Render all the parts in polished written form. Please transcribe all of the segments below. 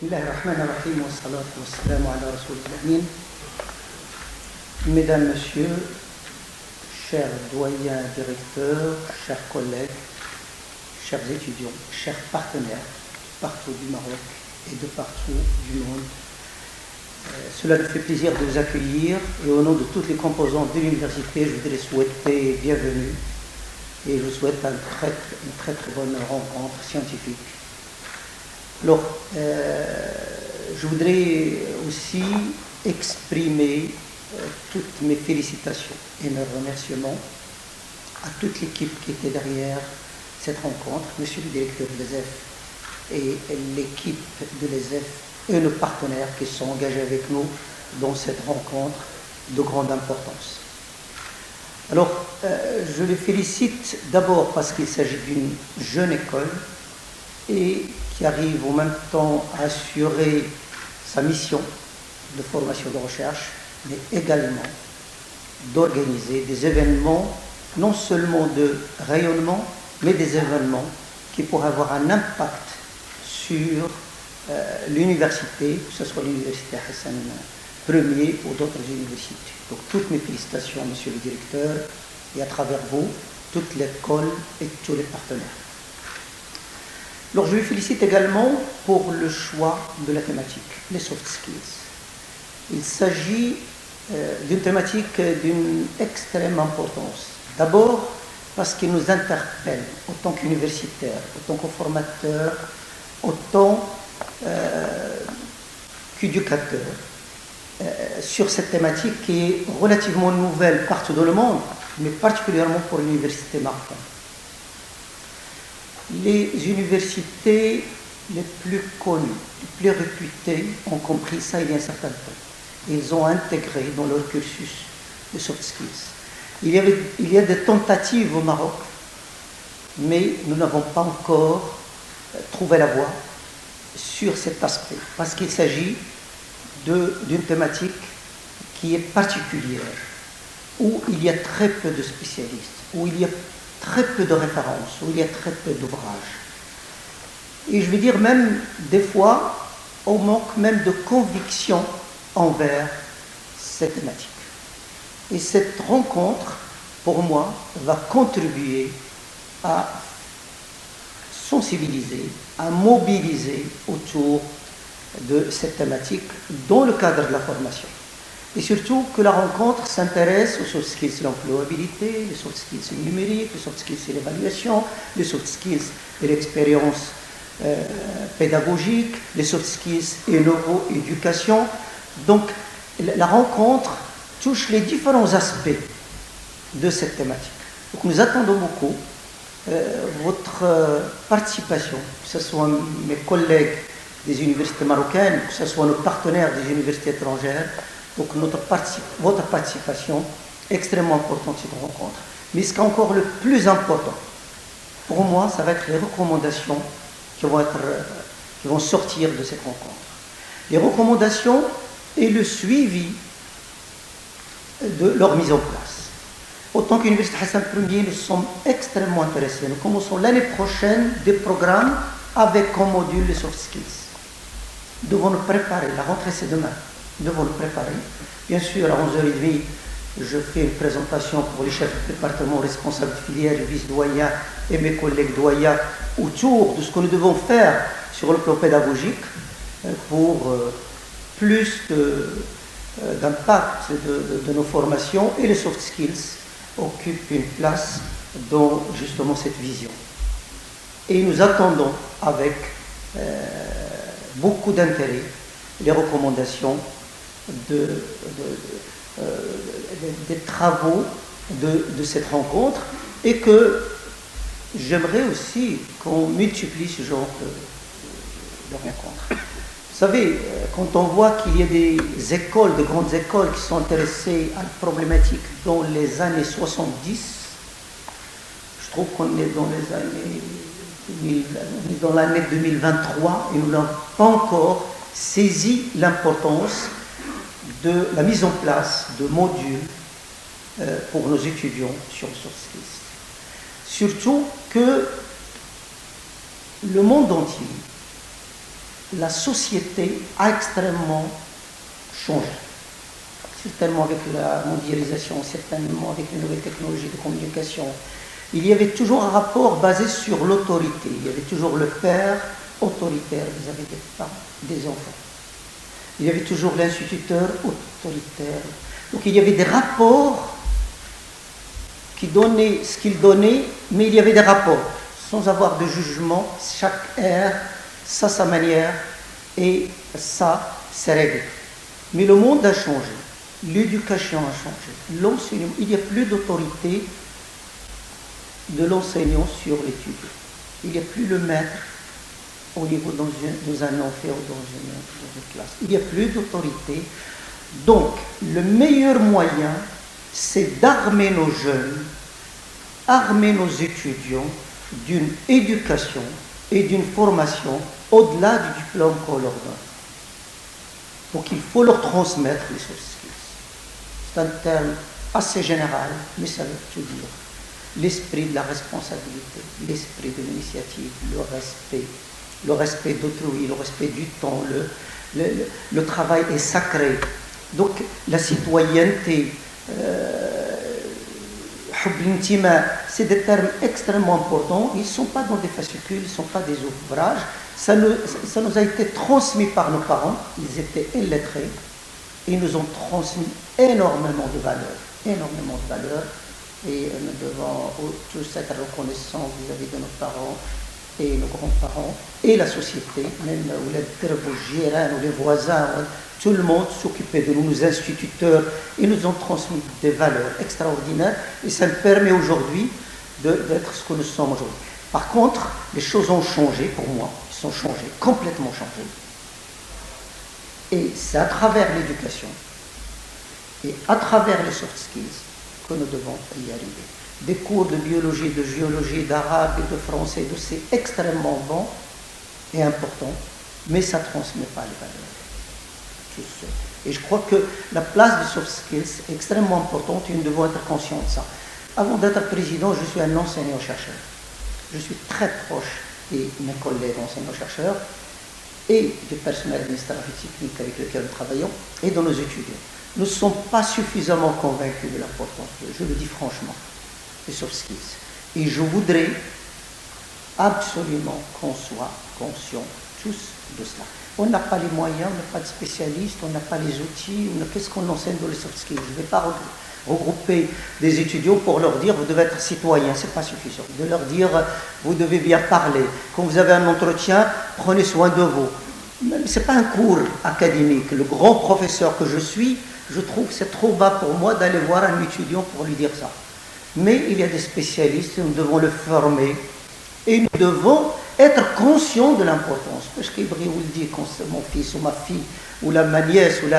Bismillahirrahmanirrahim wa salatu wa salamu ala rasulillah. Mesdames, Messieurs, chers doyens, directeurs, chers collègues, chers étudiants, chers partenaires partout du Maroc et de partout du monde, cela nous fait plaisir de vous accueillir et au nom de toutes les composantes de l'université, je voudrais souhaiter bienvenue et je vous souhaite une très bonne rencontre scientifique. Alors, je voudrais aussi exprimer toutes mes félicitations et mes remerciements à toute l'équipe qui était derrière cette rencontre, monsieur le directeur de l'ESEF et l'équipe de l'ESEF et nos partenaires qui sont engagés avec nous dans cette rencontre de grande importance. Alors, je les félicite d'abord parce qu'il s'agit d'une jeune école et qui arrive en même temps à assurer sa mission de formation de recherche, mais également d'organiser des événements, non seulement de rayonnement, mais des événements qui pourraient avoir un impact sur l'université, que ce soit l'université Hassan Ier ou d'autres universités. Donc toutes mes félicitations, monsieur le directeur, et à travers vous, toute l'école et tous les partenaires. Alors je vous félicite également pour le choix de la thématique, les soft skills. Il s'agit d'une thématique d'une extrême importance. D'abord parce qu'il nous interpelle en tant qu'universitaires, en tant que formateurs, autant qu'éducateurs, sur cette thématique qui est relativement nouvelle partout dans le monde, mais particulièrement pour l'université marocaine. Les universités les plus connues, les plus réputées ont compris ça il y a un certain temps. Ils ont intégré dans leur cursus les soft skills. Il y a des tentatives au Maroc, mais nous n'avons pas encore trouvé la voie sur cet aspect, parce qu'il s'agit d'une thématique qui est particulière, où il y a très peu de spécialistes, où il y a très peu de références, où il y a très peu d'ouvrages. Et je vais dire même, des fois, on manque même de conviction envers cette thématique. Et cette rencontre, pour moi, va contribuer à sensibiliser, à mobiliser autour de cette thématique dans le cadre de la formation. Et surtout que la rencontre s'intéresse aux soft skills de l'employabilité, les soft skills numériques, les soft skills de l'évaluation, les soft skills de l'expérience pédagogique, les soft skills et neuroéducation. Donc la rencontre touche les différents aspects de cette thématique. Donc nous attendons beaucoup votre participation, que ce soit mes collègues des universités marocaines, que ce soit nos partenaires des universités étrangères. Donc votre participation est extrêmement importante cette rencontre. Mais ce qui est encore le plus important, pour moi, ça va être les recommandations qui vont sortir de cette rencontre. Les recommandations et le suivi de leur mise en place. Autant qu'Université Hassan Ier, nous sommes extrêmement intéressés. Nous commençons l'année prochaine des programmes avec comme module les soft skills. Nous devons nous préparer. La rentrée, c'est demain. Nous devons le préparer. Bien sûr, à 11h30, je fais une présentation pour les chefs de département, responsables de filière, les vice-doyens et mes collègues doyens autour de ce que nous devons faire sur le plan pédagogique pour plus d'impact de nos formations, et les soft skills occupent une place dans justement cette vision. Et nous attendons avec beaucoup d'intérêt les recommandations des travaux de cette rencontre, et que j'aimerais aussi qu'on multiplie ce genre de rencontres. Vous savez, quand on voit qu'il y a des écoles, de grandes écoles qui sont intéressées à la problématique dans les années 70, je trouve qu'on est dans l'année 2023 et nous n'avons pas encore saisi l'importance de la mise en place de modules pour nos étudiants sur les soft skills. Surtout que le monde entier la société a extrêmement changé. Certainement avec la mondialisation, certainement avec les nouvelles technologies de communication. Il y avait toujours un rapport basé sur l'autorité. Il y avait toujours le père autoritaire vis-à-vis des parents, des enfants. Il y avait toujours l'instituteur autoritaire. Donc il y avait des rapports qui donnaient ce qu'ils donnaient, mais il y avait des rapports, sans avoir de jugement. Chaque ère, ça sa manière, et ça ses règles. Mais le monde a changé, l'éducation a changé, l'enseignement, il n'y a plus d'autorité de l'enseignant sur l'étude. Il n'y a plus le maître au niveau dans un amphi ou dans une classe. Il n'y a plus d'autorité. Donc, le meilleur moyen, c'est d'armer nos jeunes, armer nos étudiants d'une éducation et d'une formation au-delà du diplôme qu'on leur donne. Donc, il faut leur transmettre les soft skills. C'est un terme assez général, mais ça veut tout dire. L'esprit de la responsabilité, l'esprit de l'initiative, le respect d'autrui, le respect du temps, le travail est sacré. Donc la citoyenneté, c'est des termes extrêmement importants. Ils ne sont pas dans des fascicules, ils ne sont pas des ouvrages. Ça nous a été transmis par nos parents, ils étaient illettrés, et ils nous ont transmis énormément de valeurs. Et nous devons tous être reconnaissants vis-à-vis de nos parents et nos grands-parents et la société, même les voisins, tout le monde s'occupait de nous, nos instituteurs, et nous ont transmis des valeurs extraordinaires, et ça nous permet aujourd'hui d'être ce que nous sommes aujourd'hui. Par contre, les choses ont changé pour moi, ils sont changés, complètement changés. Et c'est à travers l'éducation et à travers les soft skills que nous devons y arriver. Des cours de biologie, de géologie, d'arabe et de français, c'est extrêmement bon et important, mais ça ne transmet pas les valeurs. Et je crois que la place des soft skills est extrêmement importante et nous devons être conscients de ça. Avant d'être président, je suis un enseignant-chercheur. Je suis très proche de mes collègues enseignants-chercheurs et du personnel administratif et technique avec lequel nous travaillons et de nos étudiants. Nous ne sommes pas suffisamment convaincus de l'importance, je le dis franchement, des soft skills. Et je voudrais absolument qu'on soit conscients tous de cela. On n'a pas les moyens, on n'a pas de spécialistes, on n'a pas les outils. Qu'est-ce qu'on enseigne dans les soft skills? Je ne vais pas regrouper des étudiants pour leur dire vous devez être citoyen, ce n'est pas suffisant. De leur dire vous devez bien parler. Quand vous avez un entretien, prenez soin de vous. Ce n'est pas un cours académique. Le grand professeur que je suis, je trouve que c'est trop bas pour moi d'aller voir un étudiant pour lui dire ça. Mais il y a des spécialistes, nous devons le former et nous devons être conscients de l'importance. Parce qu'Ibri vous le dit, quand mon fils ou ma fille ou ma nièce ou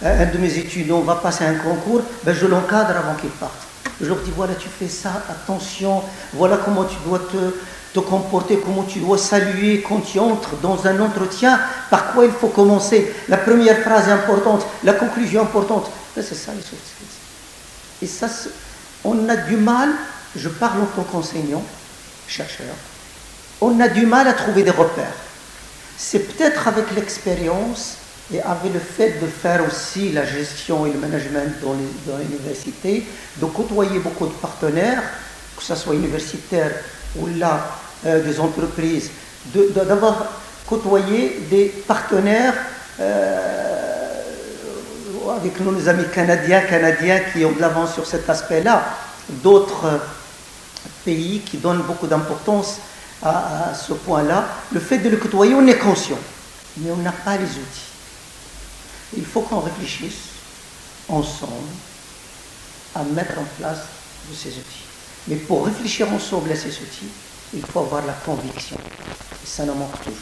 un de mes étudiants va passer un concours, je l'encadre avant qu'il parte. Je leur dis voilà, tu fais ça, attention, voilà comment tu dois te comporter, comment tu dois saluer quand tu entres dans un entretien, par quoi il faut commencer, la première phrase est importante, la conclusion importante. C'est ça les soft skills. Et ça, on a du mal, je parle en tant qu'enseignant, chercheur, on a du mal à trouver des repères. C'est peut-être avec l'expérience et avec le fait de faire aussi la gestion et le management dans l'université, de côtoyer beaucoup de partenaires, que ce soit universitaires ou là, des entreprises, d'avoir côtoyé des partenaires avec nos amis canadiens qui ont de l'avance sur cet aspect-là, d'autres pays qui donnent beaucoup d'importance à ce point-là. Le fait de le côtoyer, on est conscient, mais on n'a pas les outils. Il faut qu'on réfléchisse ensemble à mettre en place de ces outils. Mais pour réfléchir ensemble à ces outils, il faut avoir la conviction. Et ça nous manque toujours.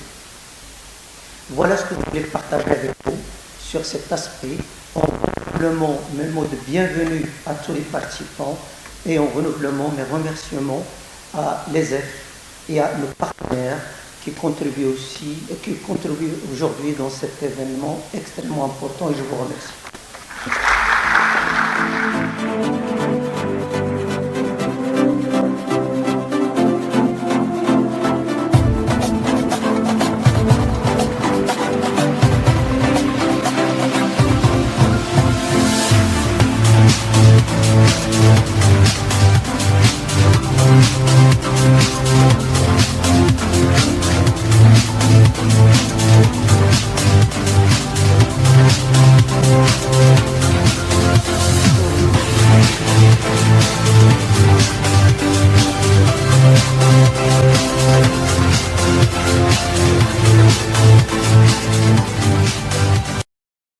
Voilà ce que je voulais partager avec vous sur cet aspect, en renouvellement mes mots de bienvenue à tous les participants et en renouvellement mes remerciements à l'ESEF et à nos partenaires qui contribuent aussi et qui contribuent aujourd'hui dans cet événement extrêmement important et je vous remercie.